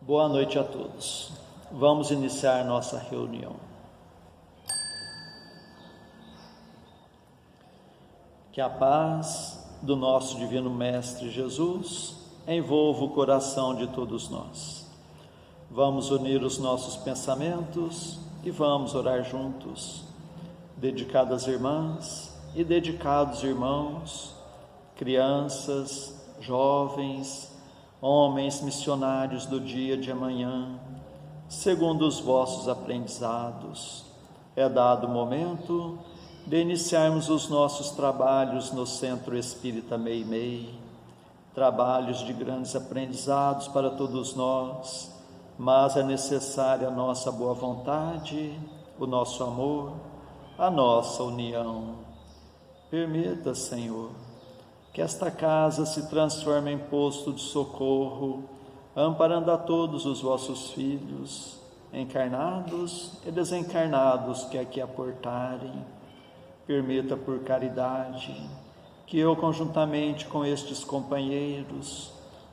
Boa noite a todos. Vamos iniciar nossa reunião. Que a paz do nosso Divino Mestre Jesus envolva o coração de todos nós. Vamos unir os nossos pensamentos e vamos orar juntos, dedicadas irmãs e dedicados irmãos, crianças, jovens, homens missionários do dia de amanhã, segundo os vossos aprendizados. É dado o momento de iniciarmos os nossos trabalhos no Centro Espírita Meimei, trabalhos de grandes aprendizados para todos nós, mas é necessária a nossa boa vontade, o nosso amor, a nossa união. Permita, Senhor, que esta casa se transforme em posto de socorro, amparando a todos os vossos filhos, encarnados e desencarnados que aqui aportarem. Permita, por caridade, que eu, conjuntamente com estes companheiros,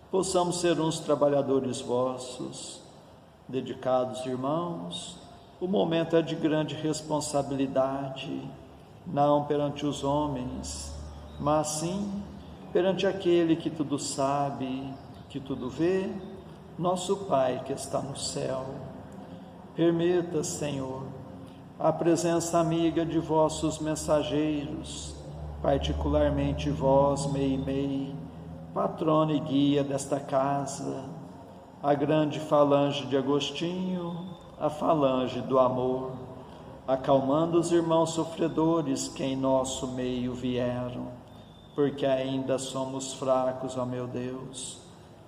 possamos ser uns trabalhadores vossos. Dedicados irmãos, o momento é de grande responsabilidade, não perante os homens, mas sim perante aquele que tudo sabe, que tudo vê, nosso Pai que está no céu. Permita, Senhor, a presença amiga de vossos mensageiros, particularmente vós, Meimei, patrona e guia desta casa, a grande falange de Agostinho, a falange do amor, acalmando os irmãos sofredores que em nosso meio vieram, porque ainda somos fracos, ó meu Deus,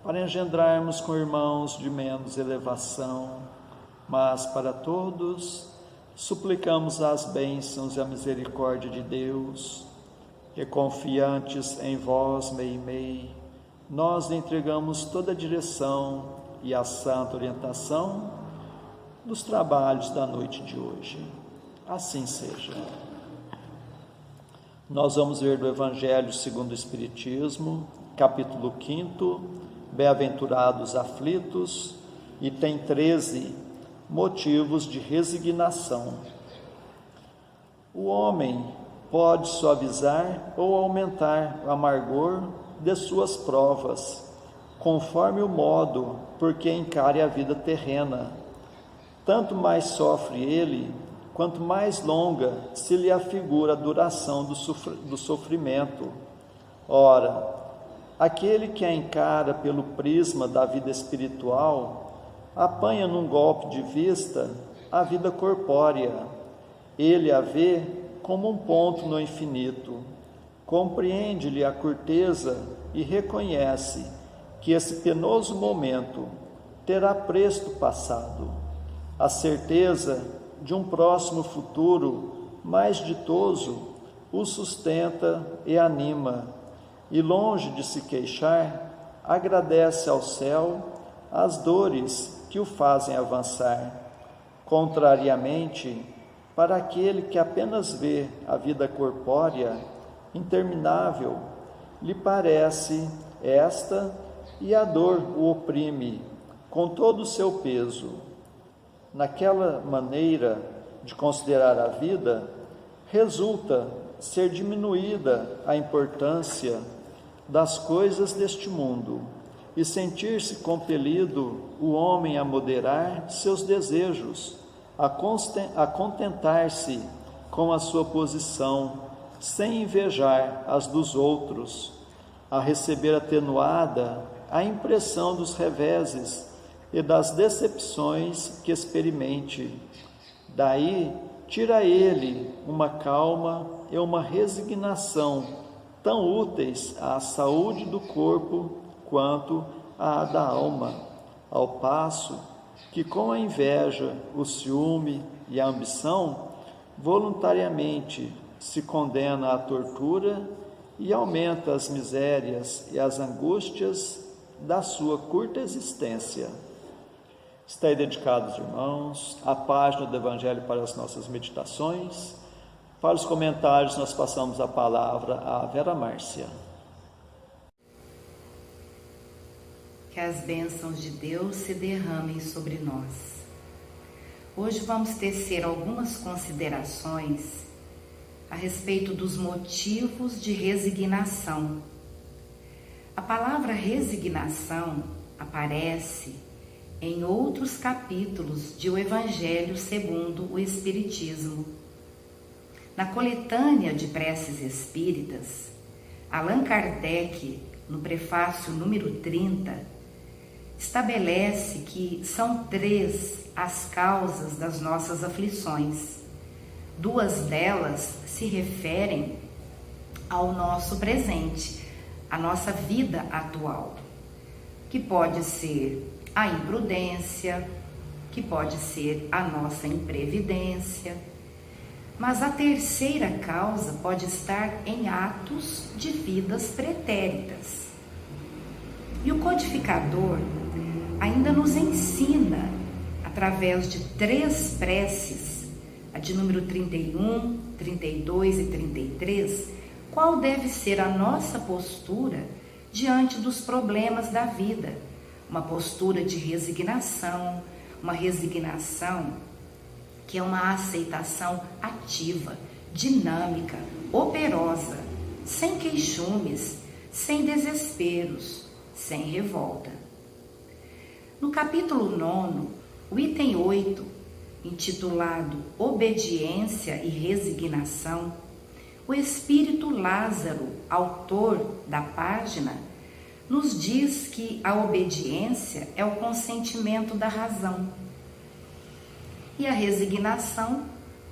para engendrarmos com irmãos de menos elevação, mas para todos suplicamos as bênçãos e a misericórdia de Deus, que confiantes em vós, Meimei, nós lhe entregamos toda a direção e a santa orientação dos trabalhos da noite de hoje. Assim seja. Nós vamos ver do Evangelho segundo o Espiritismo, capítulo 5, Bem-aventurados aflitos, e tem 13 motivos de resignação. O homem pode suavizar ou aumentar o amargor de suas provas, conforme o modo por que encare a vida terrena. Tanto mais sofre ele, quanto mais longa se lhe afigura a duração do sofrimento. Ora, aquele que a encara pelo prisma da vida espiritual, apanha num golpe de vista a vida corpórea. Ele a vê como um ponto no infinito, compreende-lhe a curteza e reconhece que esse penoso momento terá presto passado. A certeza de um próximo futuro mais ditoso o sustenta e anima, e longe de se queixar, agradece ao céu as dores que o fazem avançar. Contrariamente, para aquele que apenas vê a vida corpórea interminável, lhe parece esta e a dor o oprime com todo o seu peso. Naquela maneira de considerar a vida, resulta ser diminuída a importância das coisas deste mundo e sentir-se compelido o homem a moderar seus desejos, a contentar-se com a sua posição, sem invejar as dos outros, a receber atenuada a impressão dos reveses e das decepções que experimente. Daí tira ele uma calma e uma resignação tão úteis à saúde do corpo quanto à da alma, ao passo que com a inveja, o ciúme e a ambição, voluntariamente se condena à tortura e aumenta as misérias e as angústias da sua curta existência. Está aí dedicados, irmãos, a página do Evangelho para as nossas meditações. Para os comentários, nós passamos a palavra à Vera Márcia. Que as bênçãos de Deus se derramem sobre nós. Hoje vamos tecer algumas considerações a respeito dos motivos de resignação. A palavra resignação aparece em outros capítulos de O Evangelho segundo o Espiritismo. Na coletânea de preces espíritas, Allan Kardec, no prefácio número 30, estabelece que são 3 as causas das nossas aflições. 2 delas se referem ao nosso presente, à nossa vida atual, que pode ser a imprudência, que pode ser a nossa imprevidência, mas a terceira causa pode estar em atos de vidas pretéritas. E o codificador ainda nos ensina, através de 3 preces, a de número 31, 32 e 33, qual deve ser a nossa postura diante dos problemas da vida. Uma postura de resignação, uma resignação que é uma aceitação ativa, dinâmica, operosa, sem queixumes, sem desesperos, sem revolta. No capítulo 9, o item 8, intitulado Obediência e Resignação, o espírito Lázaro, autor da página, nos diz que a obediência é o consentimento da razão e a resignação,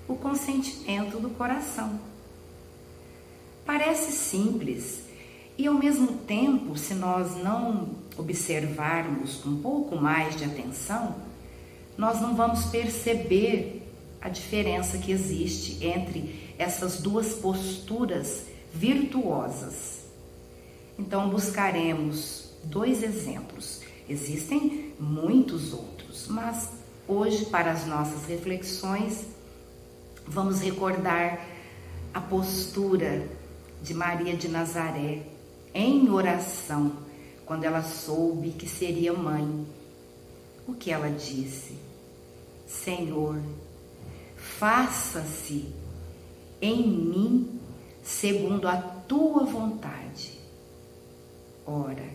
o consentimento do coração. Parece simples e, ao mesmo tempo, se nós não observarmos com um pouco mais de atenção, nós não vamos perceber a diferença que existe entre essas 2 posturas virtuosas. Então, buscaremos 2 exemplos. Existem muitos outros, mas hoje, para as nossas reflexões, vamos recordar a postura de Maria de Nazaré em oração, quando ela soube que seria mãe. O que ela disse? Senhor, faça-se em mim segundo a tua vontade. Ora,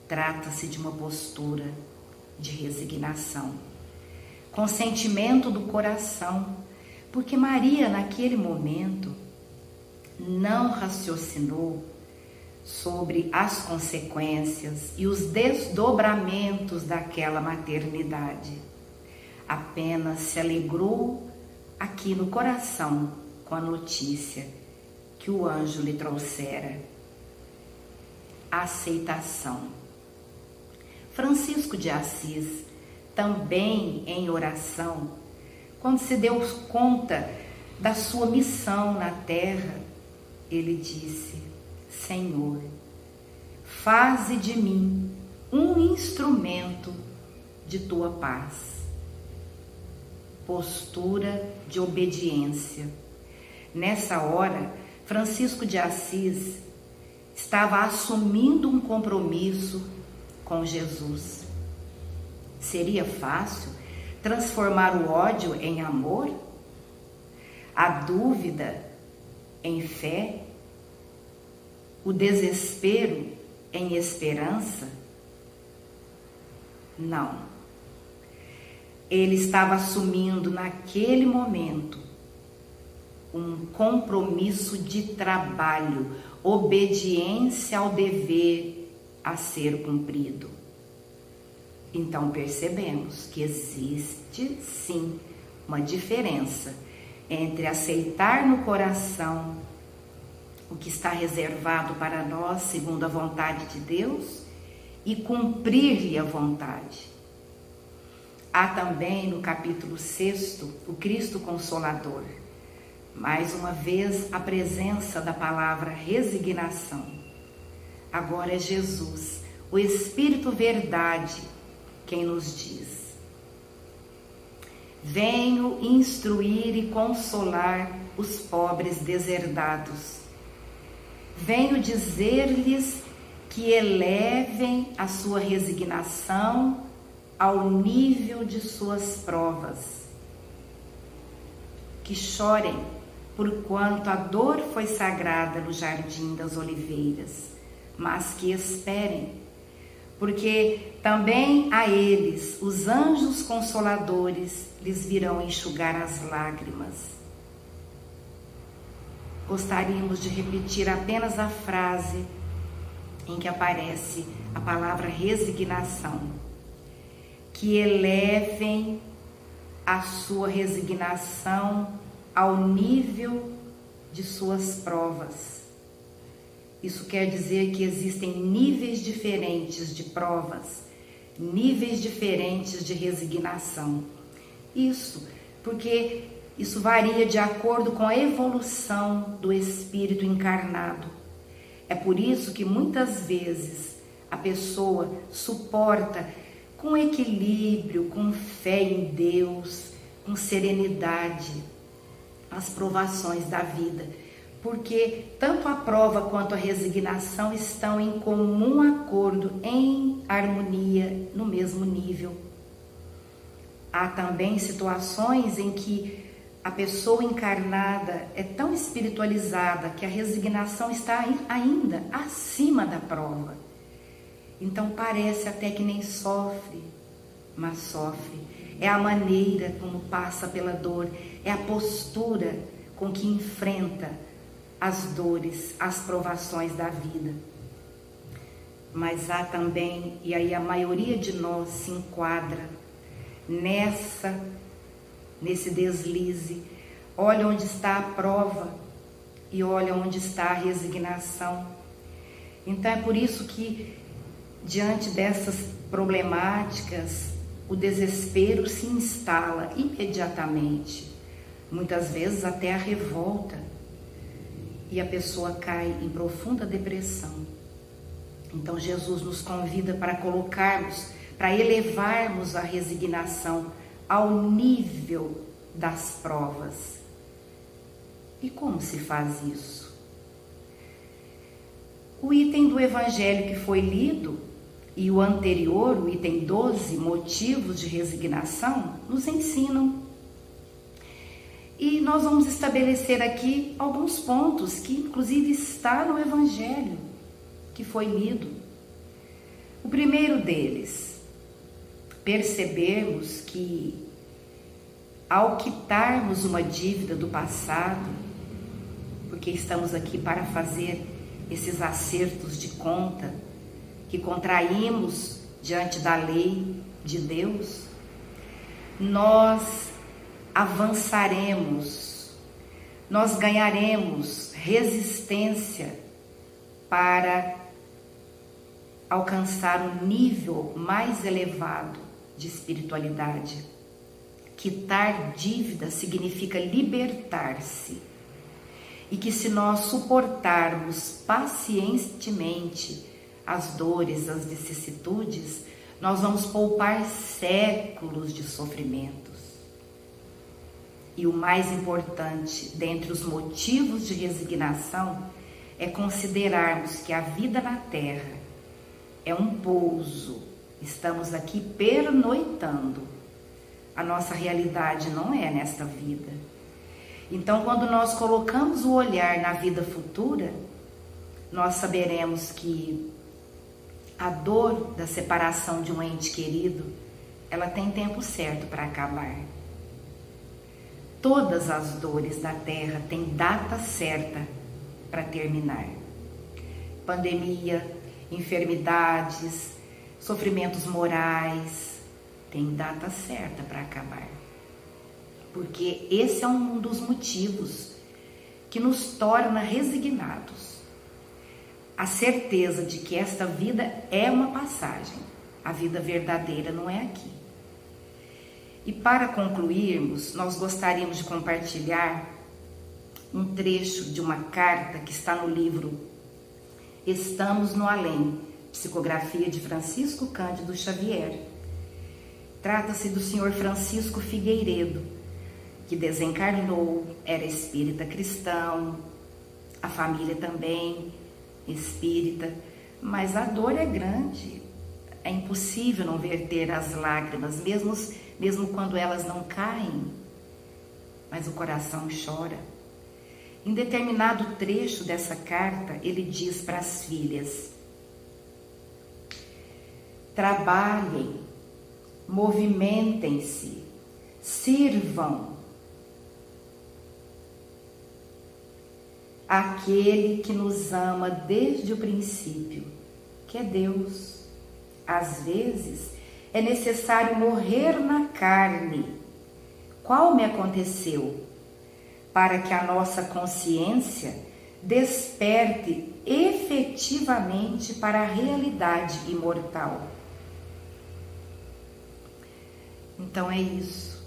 trata-se de uma postura de resignação, consentimento do coração, porque Maria, naquele momento, não raciocinou sobre as consequências e os desdobramentos daquela maternidade. Apenas se alegrou aqui no coração com a notícia que o anjo lhe trouxera. Aceitação. Francisco de Assis, também em oração, quando se deu conta da sua missão na terra, ele disse: Senhor, faze de mim um instrumento de tua paz. Postura de obediência. Nessa hora, Francisco de Assis estava assumindo um compromisso com Jesus. Seria fácil transformar o ódio em amor? A dúvida em fé? O desespero em esperança? Não. Ele estava assumindo naquele momento um compromisso de trabalho, obediência ao dever a ser cumprido. Então percebemos que existe sim uma diferença entre aceitar no coração o que está reservado para nós segundo a vontade de Deus e cumprir-lhe a vontade. Há também no capítulo 6 o Cristo Consolador. Mais uma vez a presença da palavra resignação. Agora é Jesus, o Espírito Verdade, quem nos diz: venho instruir e consolar os pobres deserdados. Venho dizer-lhes que elevem a sua resignação ao nível de suas provas, que chorem porquanto a dor foi sagrada no jardim das oliveiras, mas que esperem, porque também a eles os anjos consoladores lhes virão enxugar as lágrimas. Gostaríamos de repetir apenas a frase em que aparece a palavra resignação, que elevem a sua resignação ao nível de suas provas. Isso quer dizer que existem níveis diferentes de provas, níveis diferentes de resignação. Isso porque isso varia de acordo com a evolução do espírito encarnado. É por isso que muitas vezes a pessoa suporta com equilíbrio, com fé em Deus, com serenidade, as provações da vida, porque tanto a prova quanto a resignação estão em comum acordo, em harmonia, no mesmo nível. Há também situações em que a pessoa encarnada é tão espiritualizada que a resignação está ainda acima da prova. Então parece até que nem sofre, mas sofre. É a maneira como passa pela dor, é a postura com que enfrenta as dores, as provações da vida. Mas há também, e aí a maioria de nós se enquadra nesse deslize, olha onde está a prova e olha onde está a resignação. Então é por isso que, diante dessas problemáticas, o desespero se instala imediatamente, muitas vezes até a revolta, e a pessoa cai em profunda depressão. Então Jesus nos convida para para elevarmos a resignação ao nível das provas. E como se faz isso? O item do Evangelho que foi lido e o anterior, o item 12, motivos de resignação, nos ensinam. E nós vamos estabelecer aqui alguns pontos que inclusive está no Evangelho que foi lido. O primeiro deles, percebermos que ao quitarmos uma dívida do passado, porque estamos aqui para fazer esses acertos de conta que contraímos diante da lei de Deus, nós avançaremos, nós ganharemos resistência para alcançar um nível mais elevado de espiritualidade. Quitar dívida significa libertar-se, e que se nós suportarmos pacientemente as dores, as vicissitudes, nós vamos poupar séculos de sofrimentos. E o mais importante, dentre os motivos de resignação, é considerarmos que a vida na Terra é um pouso. Estamos aqui pernoitando. A nossa realidade não é nesta vida. Então, quando nós colocamos o olhar na vida futura, nós saberemos que a dor da separação de um ente querido, ela tem tempo certo para acabar. Todas as dores da Terra têm data certa para terminar. Pandemia, enfermidades, sofrimentos morais, tem data certa para acabar. Porque esse é um dos motivos que nos torna resignados. A certeza de que esta vida é uma passagem, a vida verdadeira não é aqui. E para concluirmos, nós gostaríamos de compartilhar um trecho de uma carta que está no livro Estamos no Além, psicografia de Francisco Cândido Xavier. Trata-se do senhor Francisco Figueiredo, que desencarnou, era espírita cristão, a família também espírita, mas a dor é grande. É impossível não verter as lágrimas, mesmo quando elas não caem, mas o coração chora. Em determinado trecho dessa carta, ele diz para as filhas: trabalhem, movimentem-se, sirvam aquele que nos ama desde o princípio, que é Deus. Às vezes é necessário morrer na carne, qual me aconteceu, para que a nossa consciência desperte efetivamente para a realidade imortal. Então é isso.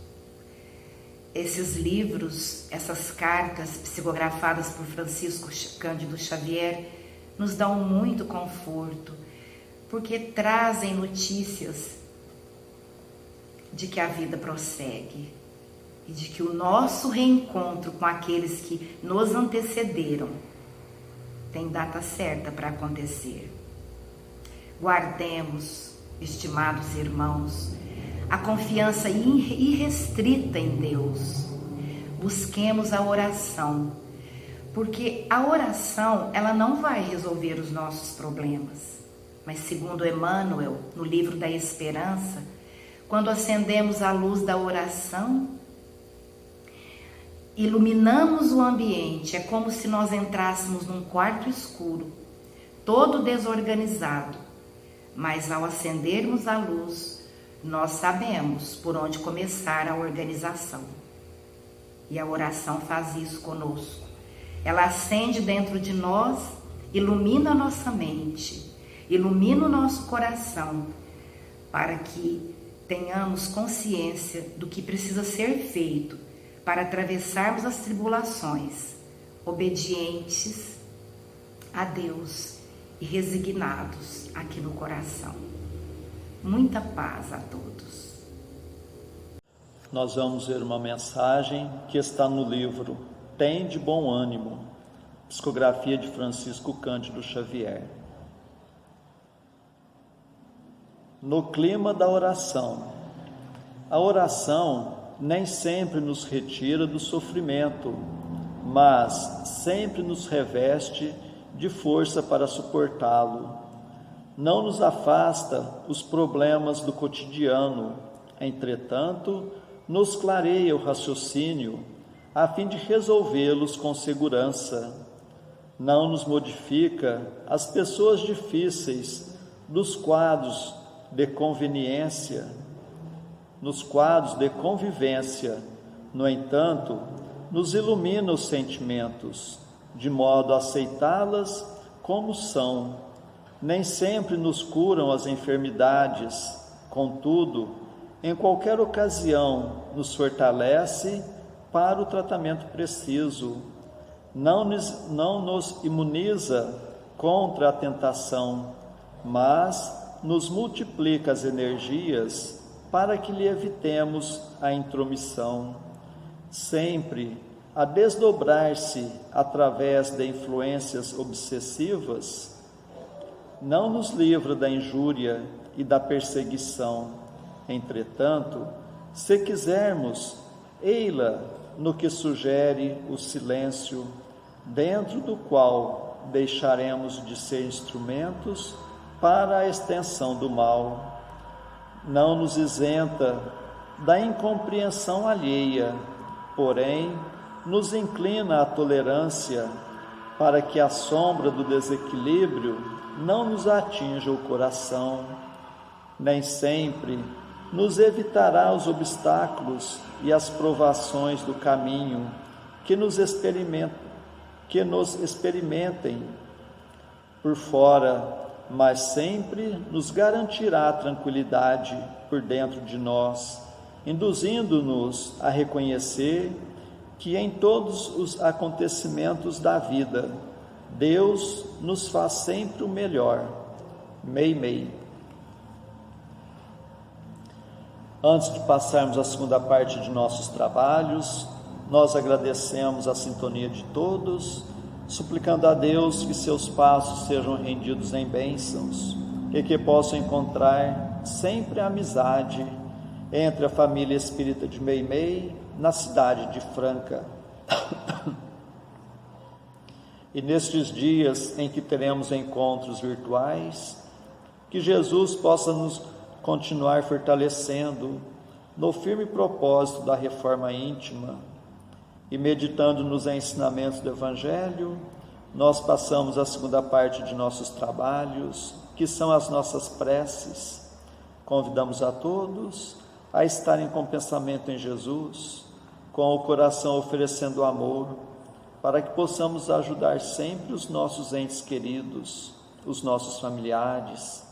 Esses livros, essas cartas psicografadas por Francisco Cândido Xavier nos dão muito conforto, porque trazem notícias de que a vida prossegue e de que o nosso reencontro com aqueles que nos antecederam tem data certa para acontecer. Guardemos, estimados irmãos, a confiança irrestrita em Deus. Busquemos a oração, porque a oração, ela não vai resolver os nossos problemas. Mas segundo Emmanuel, no livro da Esperança, quando acendemos a luz da oração, iluminamos o ambiente. É como se nós entrássemos num quarto escuro, todo desorganizado. Mas ao acendermos a luz, nós sabemos por onde começar a organização. E a oração faz isso conosco. Ela acende dentro de nós, ilumina a nossa mente, ilumina o nosso coração, para que tenhamos consciência do que precisa ser feito para atravessarmos as tribulações, obedientes a Deus e resignados aqui no coração. Muita paz a todos. Nós vamos ver uma mensagem que está no livro Tem de Bom Ânimo, psicografia de Francisco Cândido Xavier. No clima da oração. A oração nem sempre nos retira do sofrimento, mas sempre nos reveste de força para suportá-lo. Não nos afasta os problemas do cotidiano, entretanto, nos clareia o raciocínio a fim de resolvê-los com segurança. Não nos modifica as pessoas difíceis dos quadros de convivência, no entanto, nos ilumina os sentimentos, de modo a aceitá-las como são. Nem sempre nos curam as enfermidades, contudo, em qualquer ocasião nos fortalece para o tratamento preciso. Não nos imuniza contra a tentação, mas nos multiplica as energias para que lhe evitemos a intromissão. Sempre a desdobrar-se através de influências obsessivas, não nos livra da injúria e da perseguição. Entretanto, se quisermos, ei-la no que sugere o silêncio, dentro do qual deixaremos de ser instrumentos para a extensão do mal. Não nos isenta da incompreensão alheia, porém nos inclina à tolerância, para que a sombra do desequilíbrio não nos atinja o coração. Nem sempre nos evitará os obstáculos e as provações do caminho que nos experimentem por fora, mas sempre nos garantirá a tranquilidade por dentro de nós, induzindo-nos a reconhecer que em todos os acontecimentos da vida, Deus nos faz sempre o melhor. Mei. Antes de passarmos à segunda parte de nossos trabalhos, nós agradecemos a sintonia de todos suplicando a Deus que seus passos sejam rendidos em bênçãos e que possam encontrar sempre a amizade entre a família espírita de Meimei, na cidade de Franca. E nestes dias em que teremos encontros virtuais, que Jesus possa nos continuar fortalecendo no firme propósito da reforma íntima, e meditando nos ensinamentos do Evangelho, nós passamos a segunda parte de nossos trabalhos, que são as nossas preces. Convidamos a todos a estarem com pensamento em Jesus, com o coração oferecendo amor, para que possamos ajudar sempre os nossos entes queridos, os nossos familiares,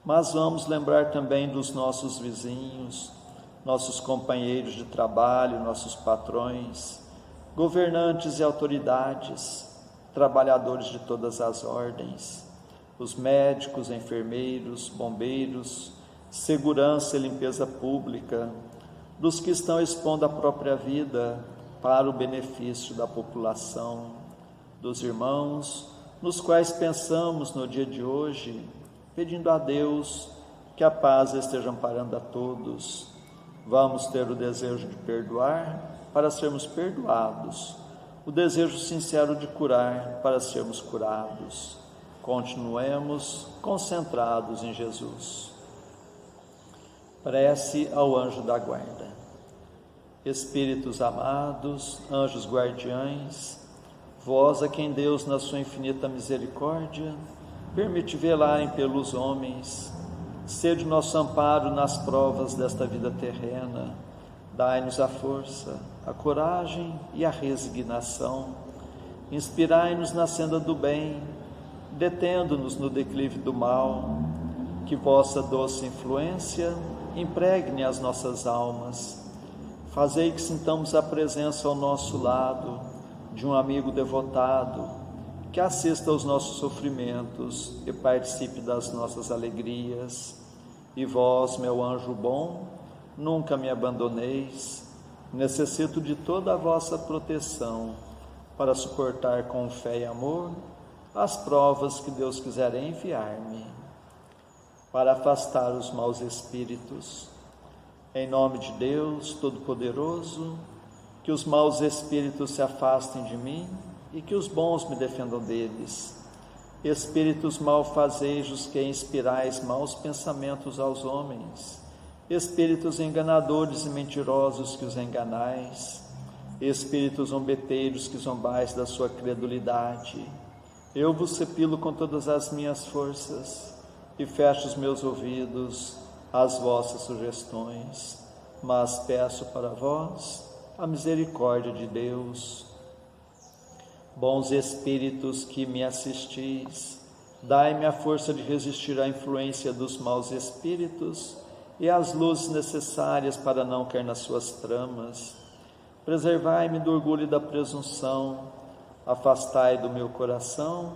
mas vamos lembrar também dos nossos vizinhos, nossos companheiros de trabalho, nossos patrões, governantes e autoridades, trabalhadores de todas as ordens, os médicos, enfermeiros, bombeiros, segurança e limpeza pública, dos que estão expondo a própria vida para o benefício da população, dos irmãos nos quais pensamos no dia de hoje, pedindo a Deus que a paz esteja amparando a todos. Vamos ter o desejo de perdoar para sermos perdoados, o desejo sincero de curar para sermos curados. Continuemos concentrados em Jesus. Prece ao anjo da guarda. Espíritos amados, anjos guardiães, vós a quem Deus na sua infinita misericórdia permite velarem pelos homens, sede nosso amparo nas provas desta vida terrena. Dai-nos a força, a coragem e a resignação. Inspirai-nos na senda do bem, detendo-nos no declive do mal. Que vossa doce influência impregne as nossas almas. Fazei que sintamos a presença ao nosso lado de um amigo devotado, que assista aos nossos sofrimentos e participe das nossas alegrias. E vós, meu anjo bom, nunca me abandoneis. Necessito de toda a vossa proteção para suportar com fé e amor as provas que Deus quiser enviar-me, para afastar os maus espíritos. Em nome de Deus Todo-Poderoso, que os maus espíritos se afastem de mim e que os bons me defendam deles. Espíritos malfazejos que inspirais maus pensamentos aos homens, espíritos enganadores e mentirosos que os enganais, espíritos zombeteiros que zombais da sua credulidade, eu vos sepilo com todas as minhas forças e fecho os meus ouvidos às vossas sugestões, mas peço para vós a misericórdia de Deus. Bons espíritos que me assistis, dai-me a força de resistir à influência dos maus espíritos e as luzes necessárias para não cair nas suas tramas. Preservai-me do orgulho e da presunção, afastai do meu coração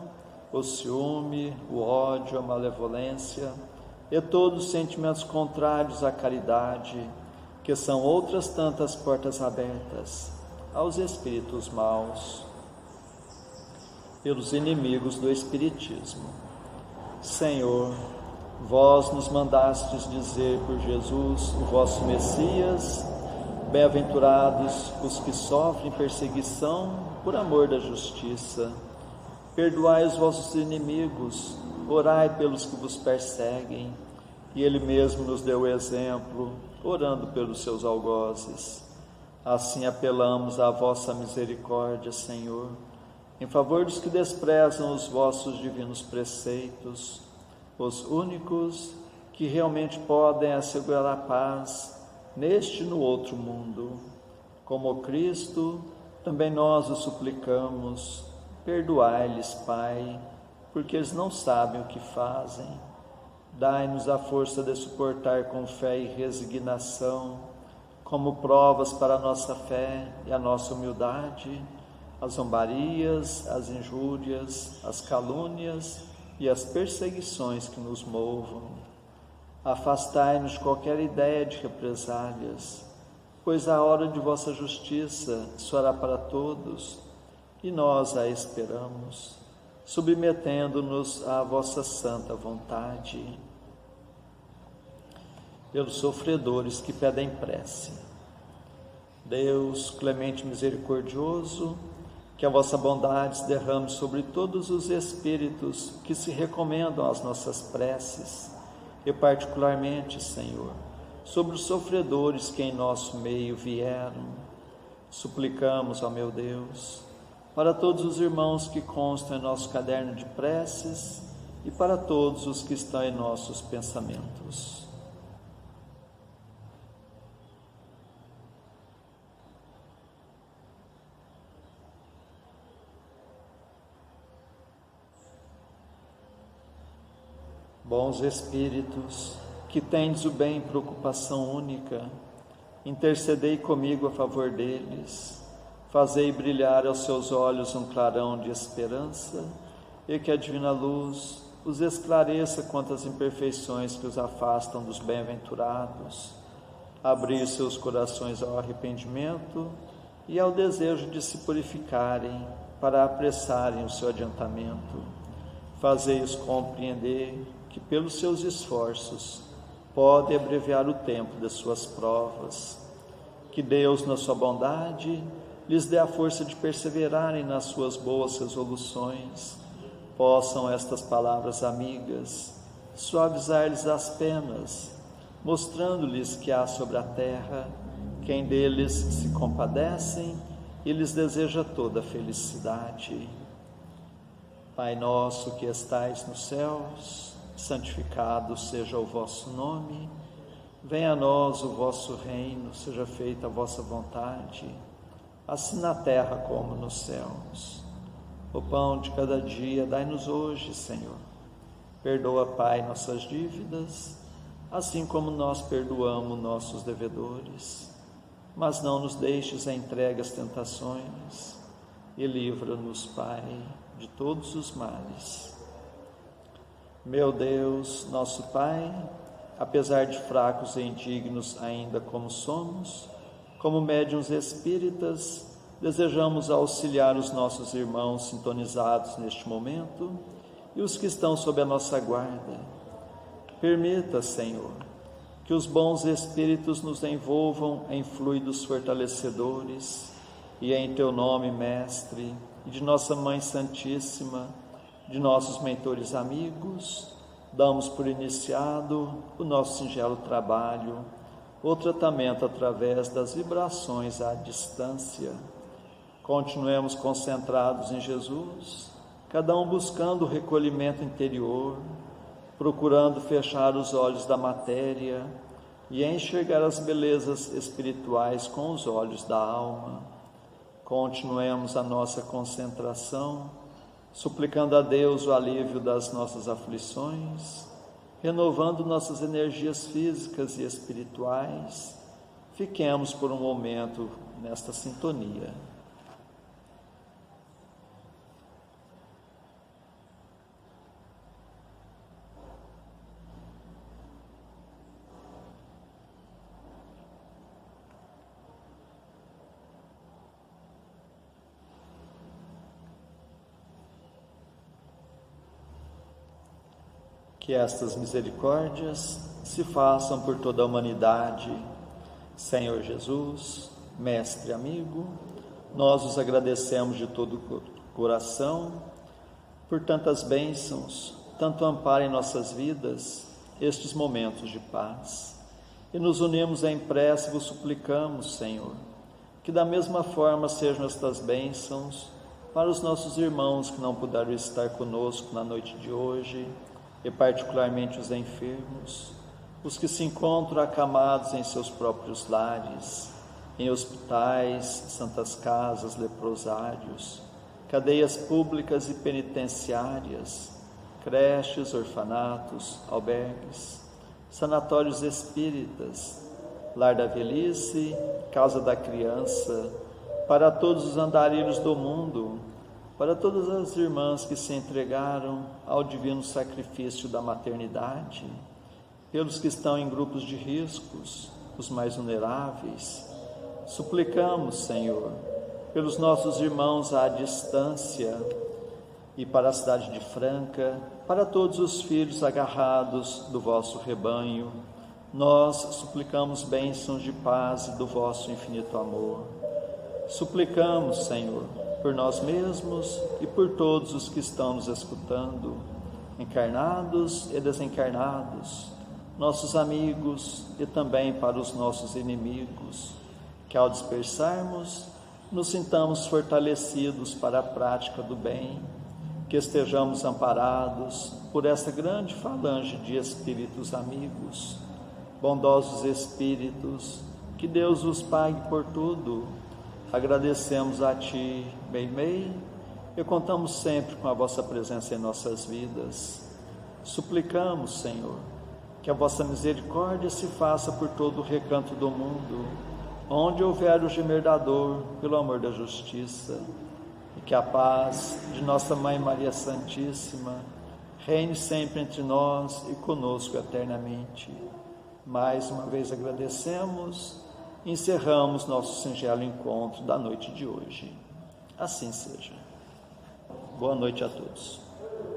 o ciúme, o ódio, a malevolência e todos os sentimentos contrários à caridade, que são outras tantas portas abertas aos espíritos maus, pelos inimigos do Espiritismo. Senhor, vós nos mandastes dizer por Jesus, o vosso Messias: bem-aventurados os que sofrem perseguição por amor da justiça. Perdoai os vossos inimigos, orai pelos que vos perseguem. E Ele mesmo nos deu o exemplo, orando pelos seus algozes. Assim apelamos à vossa misericórdia, Senhor, em favor dos que desprezam os vossos divinos preceitos, os únicos que realmente podem assegurar a paz neste e no outro mundo. Como Cristo, também nós o suplicamos, perdoai-lhes, Pai, porque eles não sabem o que fazem. Dai-nos a força de suportar com fé e resignação, como provas para a nossa fé e a nossa humildade, as zombarias, as injúrias, as calúnias e as perseguições que nos movam. Afastai-nos de qualquer ideia de represálias, pois a hora de vossa justiça soará para todos, e nós a esperamos, submetendo-nos à vossa santa vontade. Pelos sofredores que pedem prece. Deus, clemente e misericordioso, que a vossa bondade se derrame sobre todos os espíritos que se recomendam às nossas preces, e particularmente, Senhor, sobre os sofredores que em nosso meio vieram. Suplicamos, ó meu Deus, para todos os irmãos que constam em nosso caderno de preces e para todos os que estão em nossos pensamentos. Bons Espíritos, que tendes o bem em preocupação única, intercedei comigo a favor deles, fazei brilhar aos seus olhos um clarão de esperança, e que a divina luz os esclareça quanto às imperfeições que os afastam dos bem-aventurados, abrir seus corações ao arrependimento e ao desejo de se purificarem para apressarem o seu adiantamento. Fazei-os compreender que pelos seus esforços podem abreviar o tempo das suas provas. Que Deus, na sua bondade, lhes dê a força de perseverarem nas suas boas resoluções. Possam estas palavras amigas suavizar-lhes as penas, mostrando-lhes que há sobre a terra quem deles se compadecem e lhes deseja toda a felicidade. Pai nosso que estais nos céus, santificado seja o vosso nome, venha a nós o vosso reino, seja feita a vossa vontade, assim na terra como nos céus. O pão de cada dia dai-nos hoje, Senhor. Perdoa, Pai, nossas dívidas, assim como nós perdoamos nossos devedores. Mas não nos deixes entregue às tentações e livra-nos, Pai, de todos os males. Meu Deus, nosso Pai, apesar de fracos e indignos ainda como somos, como médiuns espíritas, desejamos auxiliar os nossos irmãos sintonizados neste momento e os que estão sob a nossa guarda. Permita, Senhor, que os bons espíritos nos envolvam em fluidos fortalecedores e em Teu nome, Mestre, e de nossa Mãe Santíssima, de nossos mentores amigos, damos por iniciado o nosso singelo trabalho, o tratamento através das vibrações à distância. Continuemos concentrados em Jesus, cada um buscando o recolhimento interior, procurando fechar os olhos da matéria e enxergar as belezas espirituais com os olhos da alma. Continuemos a nossa concentração, suplicando a Deus o alívio das nossas aflições, renovando nossas energias físicas e espirituais. Fiquemos por um momento nesta sintonia. Que estas misericórdias se façam por toda a humanidade. Senhor Jesus, Mestre amigo, nós os agradecemos de todo o coração por tantas bênçãos, tanto amparo em nossas vidas, estes momentos de paz. E nos unimos em prece e vos suplicamos, Senhor, que da mesma forma sejam estas bênçãos para os nossos irmãos que não puderam estar conosco na noite de hoje, e particularmente os enfermos, os que se encontram acamados em seus próprios lares, em hospitais, santas casas, leprosários, cadeias públicas e penitenciárias, creches, orfanatos, albergues, sanatórios espíritas, lar da velhice, casa da criança, para todos os andarilhos do mundo, para todas as irmãs que se entregaram ao divino sacrifício da maternidade, pelos que estão em grupos de riscos, os mais vulneráveis. Suplicamos, Senhor, pelos nossos irmãos à distância e para a cidade de Franca, para todos os filhos agarrados do vosso rebanho, nós suplicamos bênçãos de paz e do vosso infinito amor. Suplicamos, Senhor, por nós mesmos e por todos os que estão nos escutando, encarnados e desencarnados, nossos amigos e também para os nossos inimigos, que ao dispersarmos, nos sintamos fortalecidos para a prática do bem, que estejamos amparados por esta grande falange de espíritos amigos, bondosos espíritos, que Deus os pague por tudo. Agradecemos a Ti, Meimei, e contamos sempre com a vossa presença em nossas vidas. Suplicamos, Senhor, que a vossa misericórdia se faça por todo o recanto do mundo, onde houver o gemer da dor, pelo amor da justiça, e que a paz de nossa Mãe Maria Santíssima reine sempre entre nós e conosco eternamente. Mais uma vez agradecemos e encerramos nosso singelo encontro da noite de hoje. Assim seja. Boa noite a todos.